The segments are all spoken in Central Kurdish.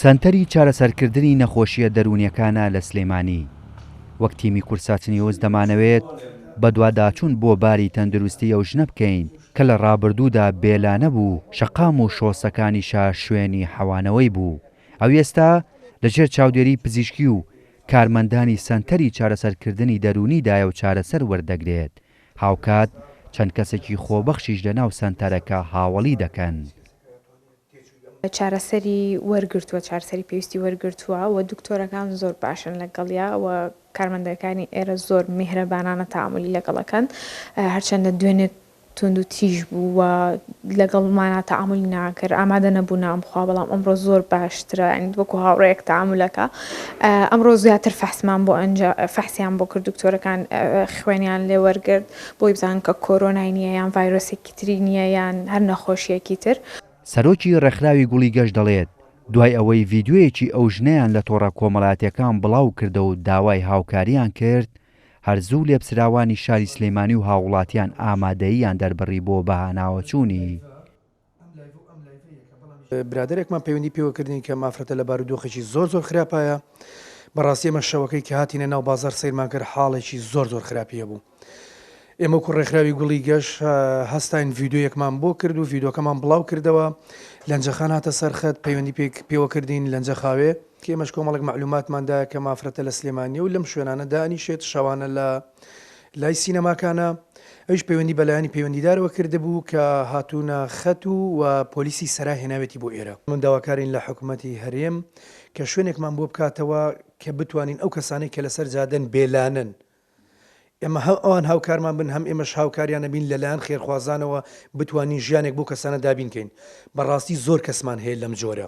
سەنتەری چارەسەرکردنی نەخۆشیە دەرونیەکانە لە سلێمانی. وەک تیمی کورسات نیوز دەمانەوێت بە دوواداچوون بۆ باری تەندروستی ئەو ژنە بکەین کە لە ڕابردوودا بێلانە بوو، شەقام و شۆسەکانی شار شوێنی حەوانەوەی بوو. ئەو ئێستا لەژێر چاودێری پزیشکی و کارمەندانی سەنتەری چارەسەرکردنی دەرونیدایە و چارەسەر وەردەگرێت. هاوکات چەند کەسێکی خۆبەخشیش لەناو سەنتەرەکە هاوڵی دەکەن. چارەسەری وەرگرتووە، چارەسەری پێویستی وەرگرتووە و دکتۆرەکان زۆر باشن لەگەڵیا و کارمەندەکانی ئێرە زۆر میهرەبانانە تەعاملی لەگەڵەکەن، هەرچەندە دوێنێ تونند و تیژ بوو و لەگەڵمانە تەعاملی ناکرد، ئامادە نەبوو نامخوا، بەڵام ئەمڕۆ زۆر باشترە، وەکو هاوڕێیەک تەعاملەکە. ئەمڕۆ زیاتر فەحسیان بۆ کرد، دکتۆرەکان خوێنیان لێ وەرگرت بۆی بزانن کە کۆرۆنای نییە یان ڤایرۆسێکی تری نییە یان هەر نەخۆشیەکی تر. سەرۆکی ڕێکخراوی گوڵی گەشت دەڵێت دوای ئەوەی ڤیدیۆیەکی ئەو ژنەیان لە تۆڕە کۆمەڵاتیەکان بڵاو کردە و داوای هاوکاریان کرد، هەرزوو لێپسراوانی شاری سلێمانی و هاوڵاتیان ئامادەییان دەربڕی بۆ بەهاناوەچوونی. برادێکمان پەیوەندی پێوەکردنی کە مافرەتە لە بارودۆخێکی زۆر خراپایە. بەڕاستی ئێمە شەوەکەی کە هاتینە ناو بازار سیرمان کرد، حاڵێکی زۆر خراپیە بوو. ئێمە ڕێکخراوی گوڵی گەشت هەستاین ڤیدیۆیەکمان بۆ کرد و ڤیدیۆکەمان بڵاو کردەوە. لەنجەخان هاتە سەرخەت، پەیوەندی پێوەکردین لەنجە خاوێ کە ئێمەش کۆمەڵک معلوماتماندا کە مافرەتە لە سلێمانی و لەم شوێنانە دانیشێت، شەوانە لە لای سینەماکانە. ئەوش پەیوەندی بەلایانی پەیوەندیدارەوە کردبوو کە هاتوونە خەت و پۆلیسی سەرا هێناوێتی بۆ ئێرە. من داواکارین لە حکوومەتی هەرێم کە شوێنێکمان بۆ بکاتەوە کە بتوانین ئەو کەسانەی کە لەسەر جادەن بێلانن، ئێمە ئەوان هاوکارمان بن، هەم ئێمەش هاوکاریانە بین لەلایەن خێرخوازانەوە بتوانین ژیانێک بۆ کەسانە دابینکەین. بەڕاستی زۆر کەسمان هەیە لەم جۆرە.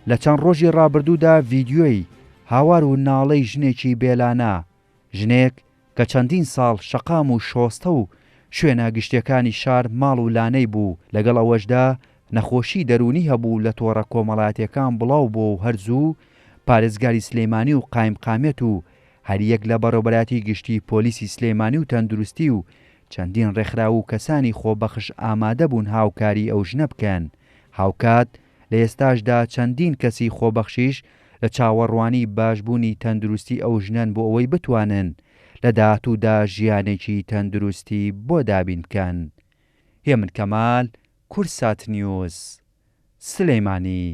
لە چەند ڕۆژی ڕابردوودا ڤیدیۆی هاوار و ناڵەی ژنێکی بێلانە، ژنێک کە چەندین ساڵ شەقام و شۆستە و شوێنە گشتیەکانی شار ماڵ و لانەی بوو، لەگەڵ ئەوەشدا نەخۆشی دەرونی هەبوو لە تۆڕە کۆمەڵاتیەکان بڵاو بۆ و هەرزوو پارێزگاری سلێمانی و قایمقامێت و هەریەک لە بەڕێوەبەراتی گشتی پۆلیسی سلێمانی و تەندروستی و چەندین ڕێکخراو و کەسانی خۆبەخش ئامادە بوون هاوکاری ئەو ژنە بکەن. هاوکات لە ئێستاشدا چەندین کەسی خۆبەخشیش لە چاوەڕوانی باشبوونی تەندروستی ئەو ژنەن بۆ ئەوەی بتوانن لە داهاتوودا ژیانێکی تەندروستی بۆ دابین بکەن. هێمن کەمال، کورسات نیوز، سلێمانی.